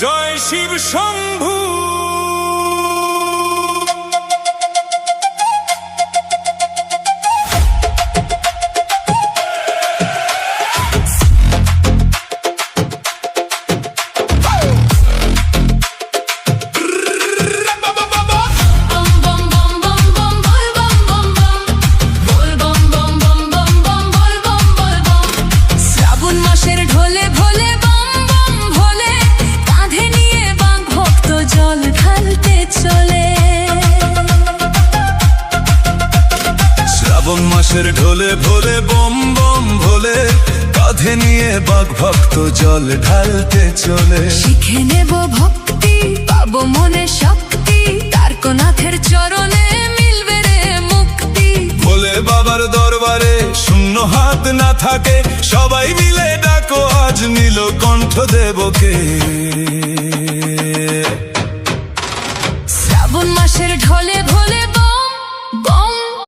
জয় শিব শম্ভু। মাসের ঢোলে ভোলে bomb bomb ভোলে, কাঁধে নিয়ে বাঘ ভক্ত জল ঢালতে চলে। শিখে নেব ভক্তি, পাবো মনে শক্তি, তারকনাথের চরণে মিলবে রে মুক্তি। ভোলে বাবার দরবারে শূন্য হাত না থাকে, সবাই মিলে ডাকো আজ নীলকণ্ঠ দেবকে। শ্রাবণ মাসের ঢলে